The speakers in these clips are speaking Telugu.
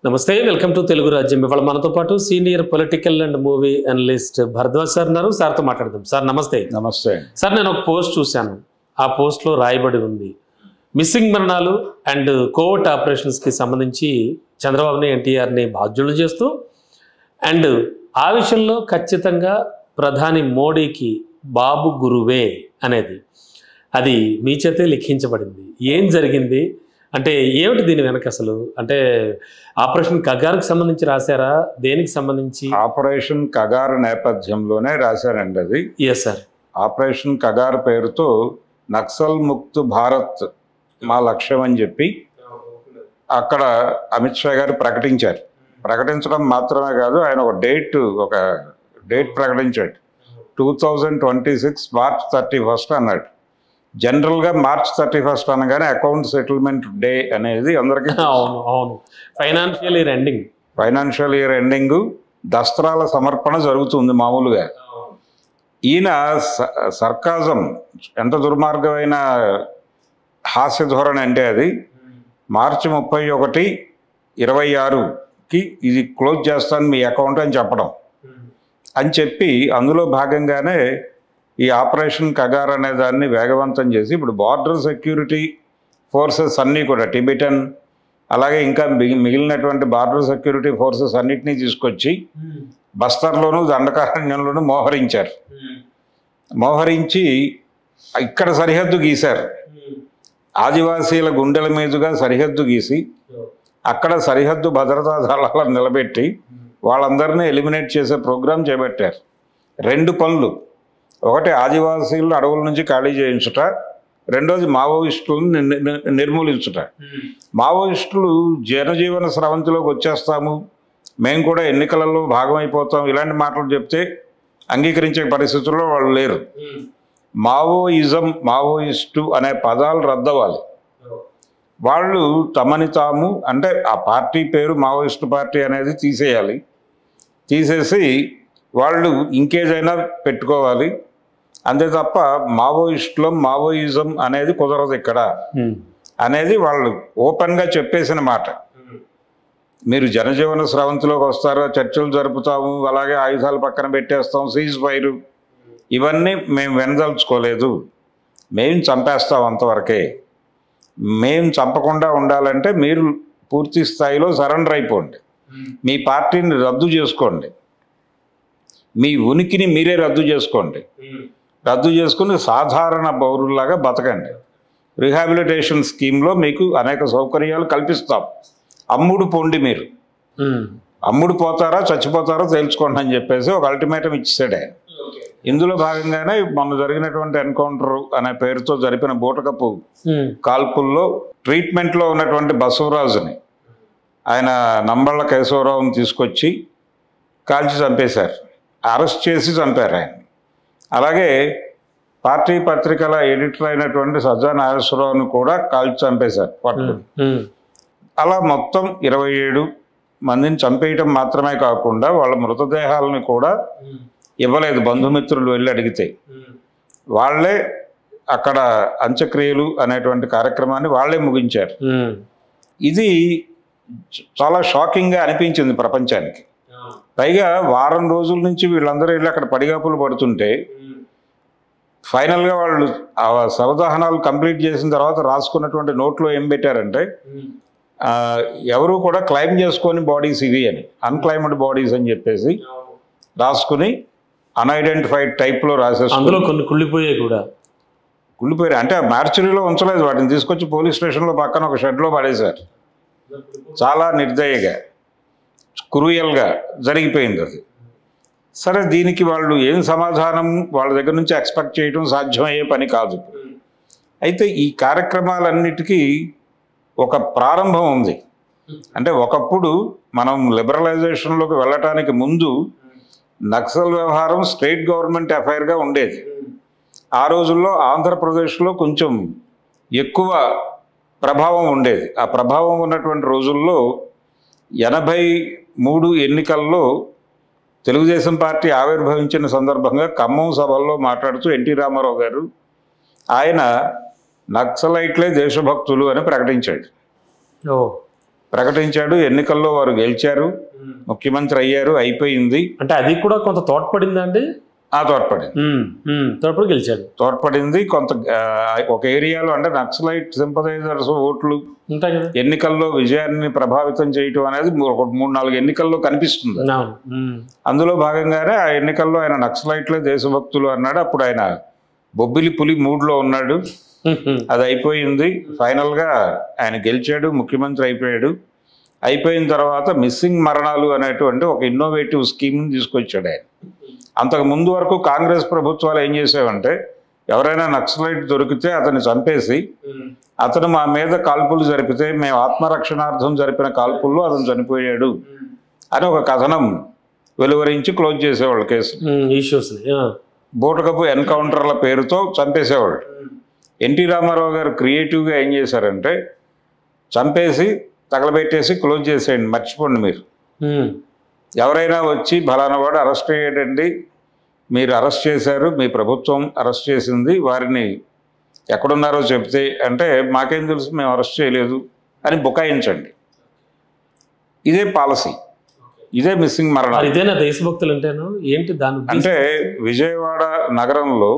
నమస్తే, వెల్కమ్ టు తెలుగు రాజ్యం. ఇవాళ మనతో పాటు senior political and movie analyst Bharadwaj sir ఉన్నారు. సార్తో మాట్లాడదాం. సార్ నమస్తే. నమస్తే సార్, నేను ఒక పోస్ట్ చూశాను. ఆ పోస్ట్లో రాయబడి ఉంది, మిస్సింగ్ మరణాలు అండ్ కోవర్ట్ ఆపరేషన్స్కి సంబంధించి చంద్రబాబుని ఎన్టీఆర్ని బాధ్యులు చేస్తూ అండ్ ఆ విషయంలో ఖచ్చితంగా ప్రధాని మోడీకి బాబు గురువే అనేది అది మీ చేతే లిఖించబడింది. ఏం జరిగింది అంటే ఏమిటి దీని వెనక అసలు? అంటే ఆపరేషన్ కగార్కి సంబంధించి రాశారా, దేనికి సంబంధించి? ఆపరేషన్ కగార్ నేపథ్యంలోనే రాశారండి అది. Yes sir. ఆపరేషన్ కగార్ పేరుతో నక్సల్ ముక్త్ భారత్ మా లక్ష్యం అని చెప్పి అక్కడ అమిత్ షా గారు ప్రకటించారు. ప్రకటించడం మాత్రమే కాదు, ఆయన ఒక డేట్ ప్రకటించాడు. 2026 మార్చ్ 31 అన్నాడు. జనరల్గా మార్చ్ 31 అనగానే అకౌంట్ సెటిల్మెంట్ డే అనేది అందరికీ అవును ఫైనాన్షియల్ ఇయర్ ఎండింగ్, దస్త్రాల సమర్పణ జరుగుతుంది మామూలుగా. ఈయన సర్కాజం ఎంత దుర్మార్గమైన హాస్య ధోరణి అంటే అది మార్చి 31, 26కి ఇది క్లోజ్ చేస్తాను మీ అకౌంట్ అని చెప్పడం అని చెప్పి అందులో భాగంగానే ఈ ఆపరేషన్ కగార్ అనే దాన్ని వేగవంతం చేసి ఇప్పుడు బార్డర్ సెక్యూరిటీ ఫోర్సెస్ అన్నీ కూడా టిబెటన్ అలాగే ఇంకా మిగిలినటువంటి బార్డర్ సెక్యూరిటీ ఫోర్సెస్ అన్నిటినీ తీసుకొచ్చి బస్తర్లోను దండకారణ్యంలోనూ మోహరించి ఇక్కడ సరిహద్దు గీశారు. ఆదివాసీల గుండెల మీదుగా సరిహద్దు గీసి అక్కడ సరిహద్దు భద్రతా దళాలను నిలబెట్టి వాళ్ళందరినీ ఎలిమినేట్ చేసే ప్రోగ్రాం చేపట్టారు. 2 పనులు, ఒకటి ఆదివాసీలను అడవుల నుంచి ఖాళీ చేయించుట, రెండోది మావోయిస్టులను నిర్మూలించుట. మావోయిస్టులు జనజీవన స్రవంతిలోకి వచ్చేస్తాము, మేము కూడా ఎన్నికలలో భాగమైపోతాం ఇలాంటి మాటలు చెప్తే అంగీకరించే పరిస్థితుల్లో వాళ్ళు లేరు. మావోయిజం, మావోయిస్టు అనే పదాలు రద్దవ్వాలి. వాళ్ళు తమని తాము అంటే ఆ పార్టీ పేరు మావోయిస్టు పార్టీ అనేది తీసేయాలి. తీసేసి వాళ్ళు ఇంకేదైనా పెట్టుకోవాలి. అంతే తప్ప మావోయిజం అనేది కుదరదు ఇక్కడ అనేది వాళ్ళు ఓపెన్గా చెప్పేసిన మాట. మీరు జనజీవన స్రవంతిలోకి వస్తారో, చర్చలు జరుపుతాము, అలాగే ఆయుధాలు పక్కన పెట్టేస్తాం, సీజ్ ఫైరు ఇవన్నీ మేము వెనదలుచుకోలేదు, మేము చంపేస్తాం అంతవరకే. మేము చంపకుండా ఉండాలంటే మీరు పూర్తి స్థాయిలో సరెండర్ అయిపోండి, మీ పార్టీని రద్దు చేసుకోండి, మీ ఉనికిని మీరే రద్దు చేసుకోండి, రద్దు చేసుకుని సాధారణ పౌరుల్లాగా బతకండి. రిహాబిలిటేషన్ స్కీమ్లో మీకు అనేక సౌకర్యాలు కల్పిస్తాం, అమ్ముడు పోండి, మీరు అమ్ముడు పోతారా చచ్చిపోతారో తేల్చుకోండి అని చెప్పేసి ఒక అల్టిమేటం ఇచ్చేసాడు ఆయన. ఇందులో భాగంగానే మొన్న జరిగినటువంటి ఎన్కౌంటర్ అనే పేరుతో జరిపిన బూటకపు కాల్పుల్లో ట్రీట్మెంట్లో ఉన్నటువంటి బసవరాజుని ఆయన నంబళ్ళ కేశవరావుని తీసుకొచ్చి కాల్చి చంపేశారు, అరెస్ట్ చేసి చంపారు ఆయన. అలాగే పార్టీ పత్రికల ఎడిటర్ అయినటువంటి సజ్జా నాగేశ్వరరావుని కూడా కాల్చి చంపేశారు పట్టు. అలా మొత్తం 27 మందిని చంపేయటం మాత్రమే కాకుండా వాళ్ళ మృతదేహాలని కూడా ఇవ్వలేదు. బంధుమిత్రులు వెళ్ళి అడిగితే వాళ్ళే అక్కడ అంత్యక్రియలు అనేటువంటి కార్యక్రమాన్ని వాళ్ళే ముగించారు. ఇది చాలా షాకింగ్గా అనిపించింది ప్రపంచానికి. పైగా వారం రోజుల నుంచి వీళ్ళందరూ వెళ్ళి అక్కడ పడిగాపులు పడుతుంటే ఫైనల్గా వాళ్ళు ఆ శవదహనాలు కంప్లీట్ చేసిన తర్వాత రాసుకున్నటువంటి నోట్లో ఏం పెట్టారంటే ఎవరు కూడా క్లైమ్ చేసుకొని బాడీస్ ఇవి అని, అన్క్లైమ్డ్ బాడీస్ అని చెప్పేసి రాసుకుని అన్ఐడెంటిఫైడ్ టైప్లో రాసేసి అందులో కొన్ని కుళ్ళిపోయారు. అంటే మార్చురీలో ఉంచలేదు, వాటిని తీసుకొచ్చి పోలీస్ స్టేషన్లో పక్కన ఒక షెడ్లో పడేశారు. చాలా నిర్దయగా, క్రూయల్గా జరిగిపోయింది అది. సరే, దీనికి వాళ్ళు ఏం సమాధానం వాళ్ళ దగ్గర నుంచి ఎక్స్పెక్ట్ చేయడం సాధ్యమయ్యే పని కాదు. అయితే ఈ కార్యక్రమాలన్నిటికీ ఒక ప్రారంభం ఉంది. అంటే ఒకప్పుడు మనం లిబరలైజేషన్లోకి వెళ్ళటానికి ముందు నక్సల్ వ్యవహారం స్టేట్ గవర్నమెంట్ అఫైర్గా ఉండేది. ఆ రోజుల్లో ఆంధ్రప్రదేశ్లో కొంచెం ఎక్కువ ప్రభావం ఉండేది. ఆ ప్రభావం ఉన్నటువంటి రోజుల్లో 83 ఎన్నికల్లో తెలుగుదేశం పార్టీ ఆవిర్భవించిన సందర్భంగా ఖమ్మం సభల్లో మాట్లాడుతూ ఎన్టీ రామారావు గారు ఆయన నక్సలైట్లే దేశభక్తులు అని ప్రకటించాడు. ప్రకటించాడు. ఎన్నికల్లో వారు గెలిచారు, ముఖ్యమంత్రి అయ్యారు, అయిపోయింది. అంటే అది కూడా కొంత తోడ్పడిందా అండి? తోడ్పడింది. తోడ్పడి గెలిచాడు. తోడ్పడింది కొంత. ఒక ఏరియాలో అంటే నక్సలైట్ సింపథైజర్స్ ఓట్లు ఉంటాయి కదా, ఎన్నికల్లో విజయాన్ని ప్రభావితం చేయటం అనేది 3-4 ఎన్నికల్లో కనిపిస్తుంది. అందులో భాగంగానే ఆ ఎన్నికల్లో ఆయన నక్సలైట్లే దేశభక్తులు అన్నాడు. అప్పుడు ఆయన బొబ్బిలి పులి మూడ్లో ఉన్నాడు. అది అయిపోయింది. ఫైనల్గా ఆయన గెలిచాడు, ముఖ్యమంత్రి అయిపోయాడు. అయిపోయిన తర్వాత మిస్సింగ్ మరణాలు అనేటువంటి ఒక ఇన్నోవేటివ్ స్కీమ్ని తీసుకొచ్చాడు ఆయన. అంతకు ముందు వరకు కాంగ్రెస్ ప్రభుత్వాలు ఏం చేసేవంటే, ఎవరైనా నక్సలైట్ దొరికితే అతన్ని చంపేసి, అతను మా మీద కాల్పులు జరిపితే మేము ఆత్మరక్షణార్థం జరిపిన కాల్పుల్లో అతను చనిపోయాడు అని ఒక కథనం వెలువరించి క్లోజ్ చేసేవాళ్ళు కేసు. బూటకపు ఎన్కౌంటర్ల పేరుతో చంపేసేవాళ్ళు. ఎన్టీ రామారావు గారు క్రియేటివ్గా ఏం చేశారంటే, చంపేసి తగలబెట్టేసి క్లోజ్ చేసేయండి, మర్చిపోండి. మీరు ఎవరైనా వచ్చి ఫలానా వాడు అరెస్ట్ అయ్యాడండి, మీరు అరెస్ట్ చేశారు, మీ ప్రభుత్వం అరెస్ట్ చేసింది, వారిని ఎక్కడున్నారో చెప్తే అంటే మాకేం తెలుసు, మేము అరెస్ట్ చేయలేదు అని బుకాయించండి. ఇదే పాలసీ, ఇదే మిస్సింగ్ మరణాలు. ఇదేనా దేశభక్తులు అంటేను? ఏంటి దాని అంటే విజయవాడ నగరంలో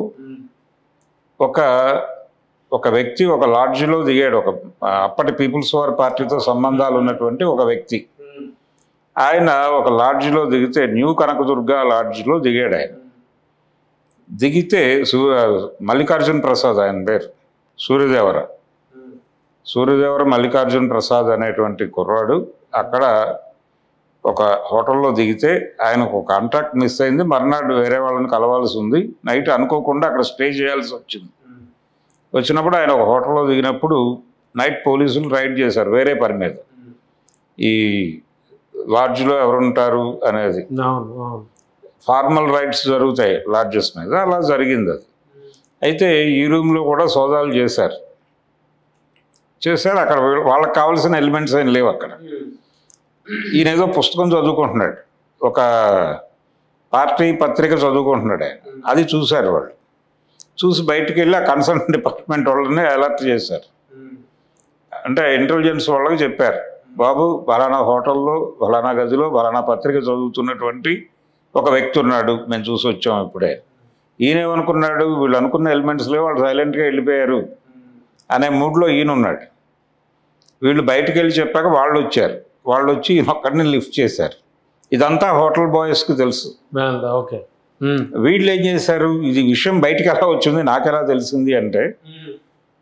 ఒక వ్యక్తి ఒక లాడ్జిలో దిగాడు. అప్పటి పీపుల్స్ వార్ పార్టీతో సంబంధాలు ఉన్నటువంటి ఒక వ్యక్తి. ఆయన ఒక లాడ్జిలో దిగితే, న్యూ కనకదుర్గ లాడ్జిలో దిగాడు. ఆయన దిగితే మల్లికార్జున ప్రసాద్ ఆయన పేరు, సూర్యదేవర మల్లికార్జున ప్రసాద్ అనేటువంటి కుర్రాడు అక్కడ ఒక హోటల్లో దిగితే ఆయనకు ఒక కాంట్రాక్ట్ మిస్ అయింది. మర్నాడు వేరే వాళ్ళని కలవాల్సి ఉంది. నైట్ అనుకోకుండా అక్కడ స్టే చేయాల్సి వచ్చింది. వచ్చినప్పుడు ఆయన ఒక హోటల్లో దిగినప్పుడు నైట్ పోలీసులు రైడ్ చేశారు వేరే పని మీద, ఈ లాడ్జ్లో ఎవరుంటారు అనేది. ఫార్మల్ రైడ్స్ జరుగుతాయి లాడ్జెస్ మీద, అలా జరిగింది అది. అయితే ఈ రూమ్లో కూడా సోదాలు చేశారు. అక్కడ వాళ్ళకి కావాల్సిన ఎలిమెంట్స్ ఏం లేవు అక్కడ. ఈయన ఏదో పుస్తకం చదువుకుంటున్నాడు, ఒక పార్టీ పత్రిక చదువుకుంటున్నాడు ఆయన. అది చూశారు వాళ్ళు. చూసి బయటికి వెళ్ళి ఆ కన్సర్న్ డిపార్ట్మెంట్ వాళ్ళని అలర్ట్ చేశారు. అంటే ఇంటెలిజెన్స్ వాళ్ళకి చెప్పారు, బాబు ఫలానా హోటల్లో ఫలానా గదిలో ఫలానా పత్రిక చదువుతున్నటువంటి ఒక వ్యక్తి ఉన్నాడు, మేము చూసి వచ్చాం ఇప్పుడే. ఈయనేమనుకున్నాడు, వీళ్ళు అనుకున్న ఎలిమెంట్స్ లేవు, వాళ్ళు సైలెంట్గా వెళ్ళిపోయారు అనే మూడ్లో ఈయన ఉన్నాడు. వీళ్ళు బయటికి వెళ్ళి చెప్పాక వాళ్ళు వచ్చారు. వాళ్ళు వచ్చి ఈయన ఒక్కడిని లిఫ్ట్ చేశారు. ఇదంతా హోటల్ బాయ్స్కి తెలుసు. ఓకే, వీళ్ళు ఏం చేశారు, ఇది విషయం బయటికి ఎలా వచ్చింది నాకెలా తెలిసింది అంటే,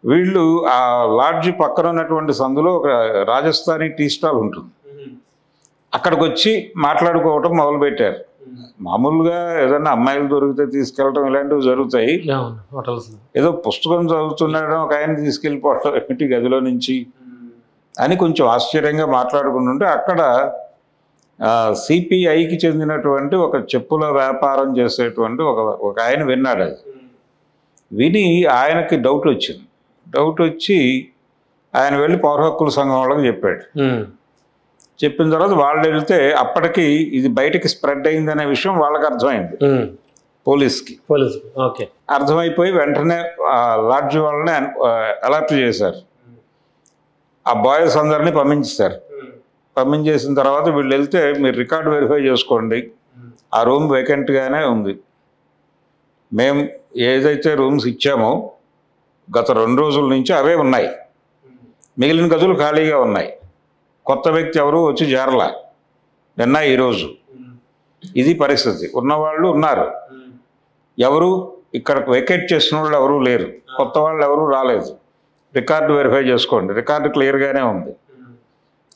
వీళ్ళు ఆ లాడ్జి పక్కన ఉన్నటువంటి సందులో ఒక రాజస్థానీ టీ స్టాల్ ఉంటుంది, అక్కడికి వచ్చి మాట్లాడుకోవటం మొదలుపెట్టారు. మామూలుగా ఏదన్నా అమ్మాయిలు దొరికితే తీసుకెళ్ళటం ఇలాంటివి జరుగుతాయి. ఏదో పుస్తకం చదువుతున్నాడో ఒక ఆయన తీసుకెళ్ళిపోవటం ఏంటి గదిలో నుంచి అని కొంచెం ఆశ్చర్యంగా మాట్లాడుకుంటుంటే, అక్కడ సిపిఐకి చెందినటువంటి ఒక చెప్పుల వ్యాపారం చేసేటువంటి ఒక ఆయన విన్నాడు. అది విని ఆయనకి డౌట్ వచ్చింది. డౌట్ వచ్చి ఆయన వెళ్ళి పౌర హక్కుల సంఘం వాళ్ళకి చెప్పాడు. చెప్పిన తర్వాత వాళ్ళు వెళ్తే అప్పటికి ఇది బయటకి స్ప్రెడ్ అయిందనే విషయం వాళ్ళకి అర్థమైంది, పోలీస్కి. అర్థమైపోయి వెంటనే లాడ్జ్ వాళ్ళని అలర్ట్ చేశారు. ఆ బాయ్స్ అందరినీ పంపించేశారు. పంపించేసిన తర్వాత వీళ్ళు వెళ్తే, మీరు రికార్డు వెరిఫై చేసుకోండి, ఆ రూమ్ వేకెంట్గానే ఉంది, మేము ఏదైతే రూమ్స్ ఇచ్చామో గత 2 రోజుల నుంచి అవే ఉన్నాయి, మిగిలిన గదులు ఖాళీగా ఉన్నాయి, కొత్త వ్యక్తి ఎవరు వచ్చి చేరలా నిన్న ఈరోజు. ఇది పరిస్థితి. ఉన్నవాళ్ళు ఉన్నారు, ఎవరు ఇక్కడ వెకేట్ చేసిన వాళ్ళు ఎవరూ లేరు, కొత్త వాళ్ళు ఎవరూ రాలేదు, రికార్డు వెరిఫై చేసుకోండి, రికార్డు క్లియర్గానే ఉంది.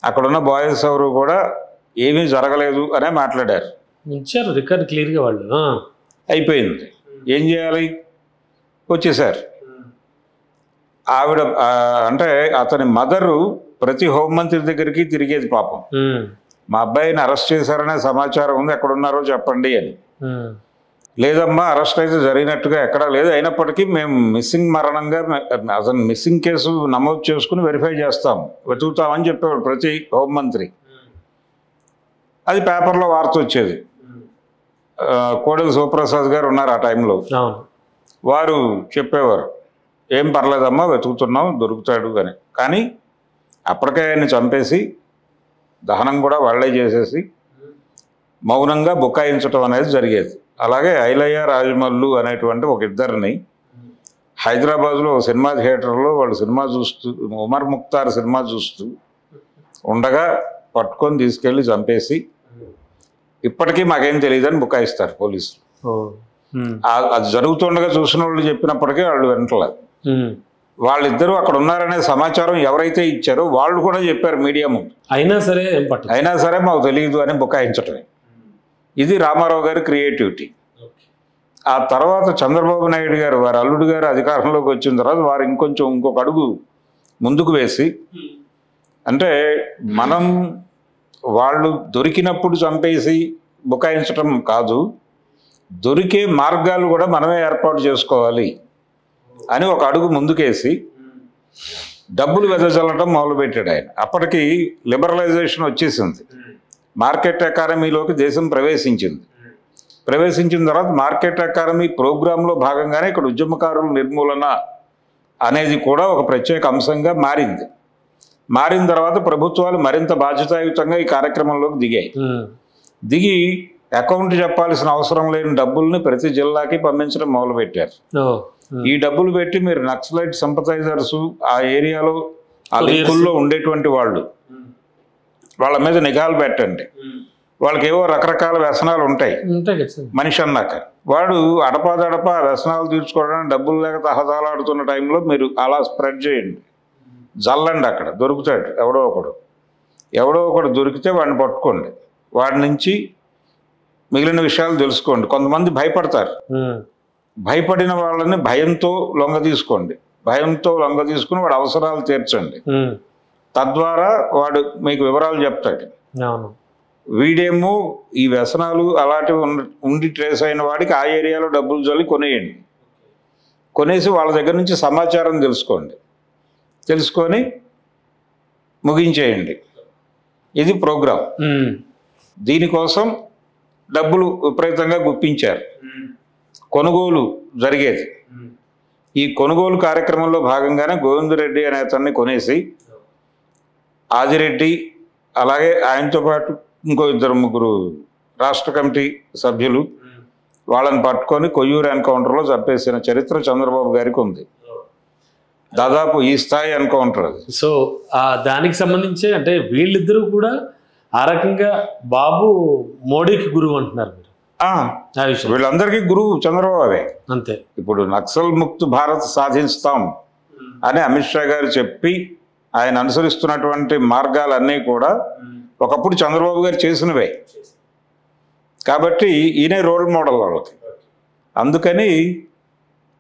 అక్కడున్న బాయ్స్ ఎవరు కూడా ఏమీ జరగలేదు అనే మాట్లాడారు. రికార్డు క్లియర్గా వాళ్ళు. అయిపోయింది, ఏం చేయాలి, వచ్చేసారు. ఆవిడ అంటే అతని మదరు ప్రతి హోంమంత్రి దగ్గరికి తిరిగేది పాపం. మా అబ్బాయిని అరెస్ట్ చేశారనే సమాచారం ఉంది, ఎక్కడున్నారో చెప్పండి అని. లేదమ్మా, అరెస్ట్ అయితే జరిగినట్టుగా ఎక్కడా లేదు, అయినప్పటికీ మేము మిస్సింగ్ మరణంగా అతను మిస్సింగ్ కేసు నమోదు చేసుకుని వెరిఫై చేస్తాం, వెతుకుతామని చెప్పేవాడు ప్రతి హోంమంత్రి. అది పేపర్లో వార్త వచ్చేది. కోడెల శివప్రసాద్ గారు ఉన్నారు ఆ టైంలో, వారు చెప్పేవారు, ఏం పర్లేదమ్మా వెతుకుతున్నాం, దొరుకుతాడు అని. కానీ అప్పటికే ఆయన్ని చంపేసి దహనం కూడా వాళ్ళే చేసేసి మౌనంగా బుకాయించడం అనేది జరిగేది. అలాగే ఐలయ్య రాజమల్లు అనేటువంటి ఒక ఇద్దరిని హైదరాబాద్లో ఒక సినిమా థియేటర్లో వాళ్ళు సినిమా చూస్తూ, ఉమర్ ముక్తార్ సినిమా చూస్తూ ఉండగా పట్టుకొని తీసుకెళ్ళి చంపేసి ఇప్పటికీ మాకేం తెలియదని బుకాయిస్తారు పోలీసులు. అది జరుగుతుండగా చూసిన వాళ్ళు చెప్పినప్పటికీ వాళ్ళు వింటలేదు. వాళ్ళిద్దరూ అక్కడ ఉన్నారనే సమాచారం ఎవరైతే ఇచ్చారో వాళ్ళు కూడా చెప్పారు మీడియా ముందు, అయినా సరే మాకు తెలియదు అని బుకాయించటమే. ఇది రామారావు గారి క్రియేటివిటీ. ఆ తర్వాత చంద్రబాబు నాయుడు గారు, వారి అల్లుడు గారు అధికారంలోకి వచ్చిన తర్వాత వారు ఇంకొక అడుగు ముందుకు వేసి, అంటే మనం వాళ్ళు దొరికినప్పుడు చంపేసి బుకాయించటం కాదు, దొరికే మార్గాలు కూడా మనమే ఏర్పాటు చేసుకోవాలి అని ఒక అడుగు ముందుకేసి డబ్బులు వెదజల్లటం మొదలుపెట్టాడు ఆయన. అప్పటికి లిబరలైజేషన్ వచ్చేసింది, మార్కెట్ ఎకానమీలోకి దేశం ప్రవేశించిన తర్వాత మార్కెట్ ఎకానమీ ప్రోగ్రాంలో భాగంగానే ఇక్కడ ఉద్యమకారుల నిర్మూలన అనేది కూడా ఒక ప్రత్యేక అంశంగా మారిన తర్వాత ప్రభుత్వాలు మరింత బాధ్యతాయుతంగా ఈ కార్యక్రమంలోకి దిగి అకౌంట్ చెప్పాల్సిన అవసరం లేని డబ్బుల్ని ప్రతి జిల్లాకి పంపించడం మొదలుపెట్టారు. ఈ డబ్బులు పెట్టి మీరు నక్సలైట్ సింపథైజర్స్, ఆ ఏరియాలో ఆ లింకుల్లో ఉండేటువంటి వాళ్ళ మీద నిఘాలు పెట్టండి. వాళ్ళకి ఏవో రకరకాల వ్యసనాలు ఉంటాయి. మనిషి అన్నాక వాడు అడపాదడపా వ్యసనాలు తీర్చుకోవడానికి డబ్బులు లేక తహతాలాడుతున్న టైంలో మీరు అలా స్ప్రెడ్ చేయండి, జల్లండి. అక్కడ దొరుకుతాడు ఎవడో ఒకడు దొరికితే వాడిని పట్టుకోండి, వాడి నుంచి మిగిలిన విషయాలు తెలుసుకోండి. కొంతమంది భయపడతారు, భయపడిన వాళ్ళని భయంతో లొంగ తీసుకుని వాడి అవసరాలు తీర్చండి. తద్వారా వాడు మీకు వివరాలు చెప్తాడు. వీడేమో ఈ వ్యసనాలు అలాంటివి ఉండి ట్రేస్ అయిన వాడికి ఆ ఏరియాలో డబ్బులు జల్లి కొనేసి వాళ్ళ దగ్గర నుంచి సమాచారం తెలుసుకొని ముగించేయండి. ఇది ప్రోగ్రాం. దీనికోసం డబ్బులు విపరీతంగా గుప్పించారు. కొనుగోలు జరిగేది. ఈ కొనుగోలు కార్యక్రమంలో భాగంగానే గోవిందరెడ్డి అనే అతన్ని కొనేసి ఆదిరెడ్డి, అలాగే ఆయనతో పాటు ఇంకో 2-3 రాష్ట్ర కమిటీ సభ్యులు వాళ్ళని పట్టుకొని కొయ్యూరు ఎన్కౌంటర్లో చంపేసిన చరిత్ర చంద్రబాబు గారికి ఉంది. దాదాపు ఈ స్థాయి ఎన్కౌంటర్ అది. సో దానికి సంబంధించి అంటే వీళ్ళిద్దరూ కూడా ఆ రకంగా బాబు మోడీకి గురువు అంటున్నారు మీరు. వీళ్ళందరికీ గురువు చంద్రబాబే. అంతే. ఇప్పుడు నక్సల్ ముక్త్ భారత్ సాధిస్తాం అని అమిత్ షా గారు చెప్పి ఆయన అనుసరిస్తున్నటువంటి మార్గాలన్నీ కూడా ఒకప్పుడు చంద్రబాబు గారు చేసినవే కాబట్టి ఈయనే రోల్ మోడల్ వాళ్ళకి. అందుకని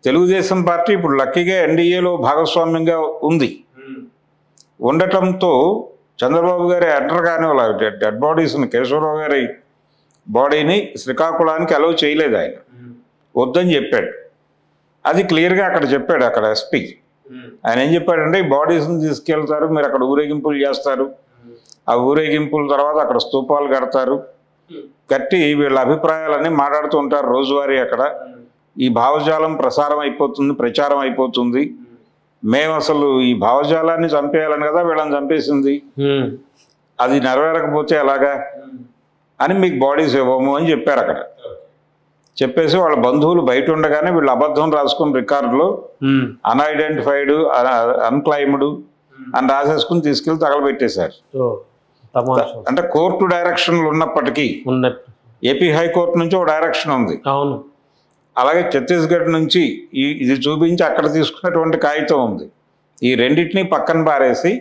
తెలుగుదేశం పార్టీ ఇప్పుడు లక్కీగా ఎన్డీఏలో భాగస్వామ్యంగా ఉండటంతో చంద్రబాబు గారి ఎంటర్ కాని వాళ్ళ డెడ్ బాడీస్ని, కేశవరావు గారి బాడీని శ్రీకాకుళానికి అలౌ చేయలేదు. ఆయన వద్దని చెప్పాడు. అది క్లియర్గా అక్కడ చెప్పాడు. అక్కడ ఎస్పీ ఆయన ఏం చెప్పాడంటే, ఈ బాడీస్ని తీసుకెళ్తారు, మీరు అక్కడ ఊరేగింపులు చేస్తారు, ఆ ఊరేగింపుల తర్వాత అక్కడ స్తూపాలు కట్టి వీళ్ళ అభిప్రాయాలన్నీ మాట్లాడుతూ ఉంటారు రోజువారీ. అక్కడ ఈ భావజాలం ప్రచారం అయిపోతుంది. మేము అసలు ఈ భావజాలాన్ని చంపేయాలని కదా వీళ్ళని చంపేసింది, అది నెరవేరకపోతే ఎలాగా అని మీకు బాడీస్ ఇవ్వము అని చెప్పారు. అక్కడ చెప్పేసి వాళ్ళ బంధువులు బయట ఉండగానే వీళ్ళు అబద్ధం రాసుకుని రికార్డులో అన్ఐడెంటిఫైడ్, అన్క్లైమ్డ్ అని రాసేసుకుని తీసుకెళ్లి తగలబెట్టేశారు. అంటే కోర్టు డైరెక్షన్లు ఉన్నప్పటికీ ఏపీ హైకోర్టు నుంచి ఒక డైరెక్షన్ ఉంది, అలాగే ఛత్తీస్గఢ్ నుంచి ఇది చూపించి అక్కడ తీసుకున్నటువంటి కాగితం ఉంది. ఈ రెండింటినీ పక్కన పారేసి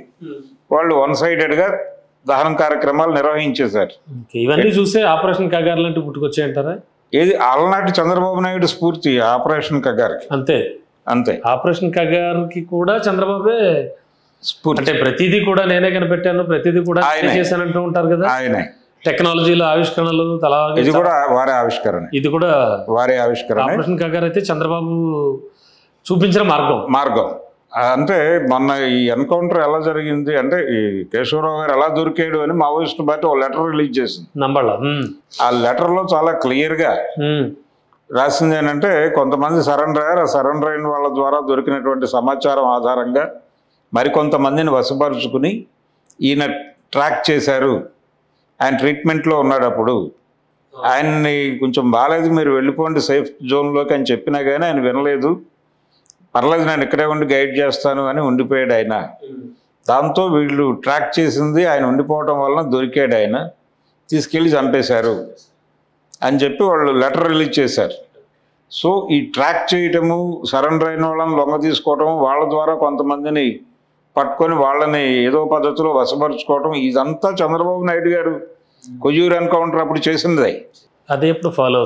వాళ్ళు వన్ సైడెడ్గా దహనం కార్యక్రమాలు నిర్వహించేశారు. ఇవన్నీ చూస్తే ఆపరేషన్ కగార్ లాంటి పుట్టుకొచ్చాయంటారా? ఏది అలనాటి చంద్రబాబు నాయుడు స్ఫూర్తి ఆపరేషన్ కగార్కి. అంతే ఆపరేషన్ కగార్కి కూడా చంద్రబాబే స్ఫూర్తి. అంటే ప్రతిదీ కూడా నేనే కనిపెట్టాను, ప్రతిదీ కూడా చేశానంటూ ఉంటారు కదా. ఆయనే టెక్నాలజీలో ఆవిష్కరణలు ఇది కూడా వారి ఆవిష్కరణ. ఆపరేషన్ కగార్ అయితే చంద్రబాబు చూపించిన మార్గం. అంటే మొన్న ఈ ఎన్కౌంటర్ ఎలా జరిగింది అంటే, ఈ కేశవరావు గారు ఎలా దొరికాడు అని మావోయిస్ట్ పార్టీ ఒక లెటర్ రిలీజ్ చేసింది. ఆ లెటర్లో చాలా క్లియర్గా రాసింది ఏంటంటే, కొంతమంది సరెండర్ అయ్యారు, ఆ సరెండర్ అయిన వాళ్ళ ద్వారా దొరికినటువంటి సమాచారం ఆధారంగా మరికొంతమందిని వశపరుచుకుని ఈయన ట్రాక్ చేశారు. ఆయన ట్రీట్మెంట్లో ఉన్నాడు. అప్పుడు ఆయన్ని కొంచెం బాగాలేదు, మీరు వెళ్ళిపోండి సేఫ్ జోన్లోకి అని చెప్పినా కానీ ఆయన వినలేదు. పర్లేదు నేను ఇక్కడే ఉండి గైడ్ చేస్తాను అని ఉండిపోయాడు ఆయన. దాంతో వీళ్ళు ట్రాక్ చేసింది ఆయన ఉండిపోవటం వలన దొరికాడు. ఆయన తీసుకెళ్ళి చంపేశారు అని చెప్పి వాళ్ళు లెటర్ రిలీజ్ చేశారు. సో ఈ ట్రాక్ చేయటము, సరెండర్ అయిన వాళ్ళని లొంగ తీసుకోవటం, వాళ్ళ ద్వారా కొంతమందిని పట్టుకొని వాళ్ళని ఏదో పద్ధతిలో వశపరుచుకోవటం, ఇదంతా చంద్రబాబు నాయుడు గారు కొయ్యూరు ఎన్కౌంటర్ అప్పుడు చేసింది. అదే ఇప్పుడు ఫాలో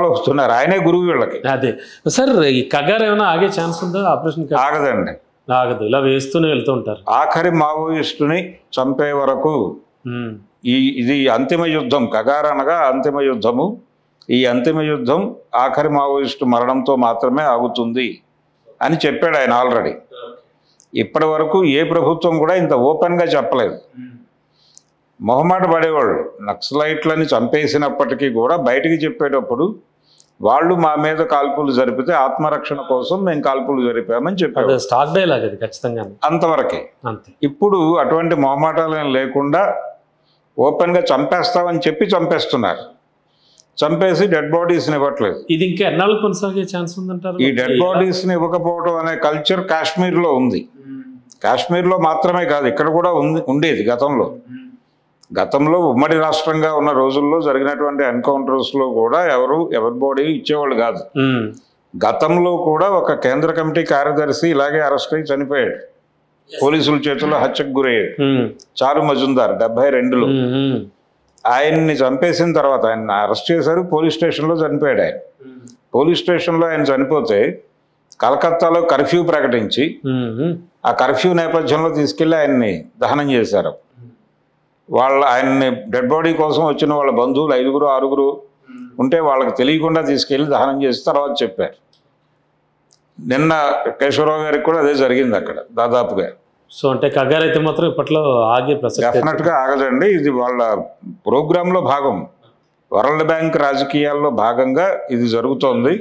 అవుతున్నారు. ఆయనే గురువు వీళ్ళకి. అదే సార్, ఈ కగారు ఏమైనా ఆగే ఛాన్స్ ఉందా? ఆపరేషన్ ఆగదండి, ఆగదు. ఇలా వేస్తూనే వెళ్తూ ఉంటారు. ఆఖరి మావోయిస్టుని చంపే వరకు ఇది అంతిమ యుద్ధం. కగారు అనగా అంతిమ యుద్ధము. ఈ అంతిమ యుద్ధం ఆఖరి మావోయిస్టు మరణంతో మాత్రమే ఆగుతుంది అని చెప్పాడు ఆయన ఆల్రెడీ. ఇప్పటి వరకు ఏ ప్రభుత్వం కూడా ఇంత ఓపెన్గా చెప్పలేదు. మొహమాట పడేవాళ్ళు. నక్సలైట్లని చంపేసినప్పటికీ కూడా బయటికి చెప్పేటప్పుడు వాళ్ళు మా మీద కాల్పులు జరిపితే ఆత్మరక్షణ కోసం మేము కాల్పులు జరిపామని చెప్పారు. స్టాక్ డైలాగ్ అది ఖచ్చితంగా. అంతవరకే. ఇప్పుడు అటువంటి మొహమాటాలు లేకుండా ఓపెన్గా చంపేస్తామని చెప్పి చంపేస్తున్నారు. చంపేసి డెడ్ బాడీస్ని ఇవ్వట్లేదు. ఇది ఇంకా ఎన్నాళ్ళు కొనసాగే ఛాన్స్ ఉందంటారు? ఈ డెడ్ బాడీస్ని ఇవ్వకపోవడం అనే కల్చర్ కాశ్మీర్లో ఉంది. కాశ్మీర్లో మాత్రమే కాదు, ఇక్కడ కూడా ఉండేది గతంలో ఉమ్మడి రాష్ట్రంగా ఉన్న రోజుల్లో జరిగినటువంటి ఎన్కౌంటర్స్లో కూడా ఎవరి బాడీ ఇచ్చేవాళ్ళు కాదు. గతంలో కూడా ఒక కేంద్ర కమిటీ కార్యదర్శి ఇలాగే అరెస్ట్ అయి చనిపోయాడు. పోలీసుల చేతుల్లో హత్యకు గురయ్యాడు. చారు మజుందార్ 72లో. ఆయన్ని చంపేసిన తర్వాత ఆయన అరెస్ట్ చేశారు, పోలీస్ స్టేషన్లో చనిపోయాడు. ఆయన పోలీస్ స్టేషన్లో ఆయన చనిపోతే కలకత్తాలో కర్ఫ్యూ ప్రకటించి ఆ కర్ఫ్యూ నేపథ్యంలో తీసుకెళ్లి ఆయన్ని దహనం చేశారు. ఆయన్ని డెడ్ బాడీ కోసం వచ్చిన వాళ్ళ బంధువులు 5గురు 6గురు ఉంటే వాళ్ళకి తెలియకుండా తీసుకెళ్లి దహనం చేసి తర్వాత చెప్పారు. నిన్న కేశవరావు గారికి కూడా అదే జరిగింది అక్కడ దాదాపుగా. సో అంటే కగారు అయితే మాత్రం ఇప్పట్లో ఆగే ప్రసక్తి డెఫినెట్గా ఆగదండి. ఇది వాళ్ళ ప్రోగ్రాంలో భాగం. వరల్డ్ బ్యాంక్ రాజకీయాల్లో భాగంగా ఇది జరుగుతోంది.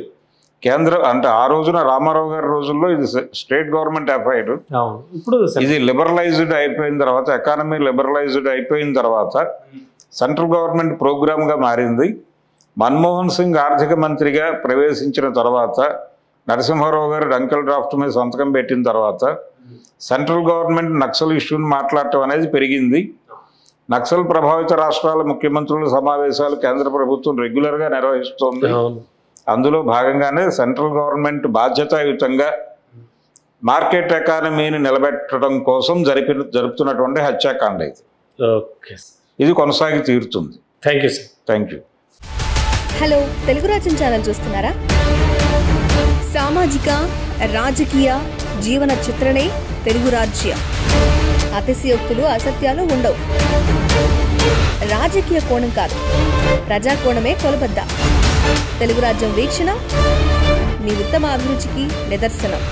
అంటే ఆ రోజున రామారావు గారి రోజుల్లో ఇది స్టేట్ గవర్నమెంట్ అఫైర్. ఇప్పుడు ఇది లిబరలైజ్డ్ అయిపోయిన తర్వాత, ఎకానమీ లిబరలైజ్డ్ అయిపోయిన తర్వాత సెంట్రల్ గవర్నమెంట్ ప్రోగ్రామ్గా మారింది. మన్మోహన్ సింగ్ ఆర్థిక మంత్రిగా ప్రవేశించిన తర్వాత, నరసింహారావు గారు డంకల్ డ్రాఫ్ట్ మీద సంతకం పెట్టిన తర్వాత సెంట్రల్ గవర్నమెంట్ నక్సల్ ఇష్యూని మాట్లాడటం అనేది పెరిగింది. నక్సల్ ప్రభావిత రాష్ట్రాల ముఖ్యమంత్రుల సమావేశాలు కేంద్ర ప్రభుత్వం రెగ్యులర్గా నిర్వహిస్తోంది. అందులో భాగంగానే సెంట్రల్ గవర్నమెంట్ బాధ్యతాయుతంగా మార్కెట్ ఎకానమీని నిలబెట్టడం కోసం జరుపుతున్నటువంటి హత్యాకాండ ఇది. ఇది కొనసాగి తీరుతుంది. Thank you sir. Thank you. Hello, Telugu రాజ్యం ఛానల్ చూస్తున్నారా? సామాజిక, రాజకీయ, జీవన చిత్రణే తెలుగు రాజ్యం. అతిశయోక్తులు, అసత్యాలు ఉండవు. రాజకీయ కోణం కాదు, ప్రజా కోణమే కొలబద్ద. తెలుగు రాజ్యం వీక్షణ మీ ఉత్తమ అభిరుచికి నిదర్శనం.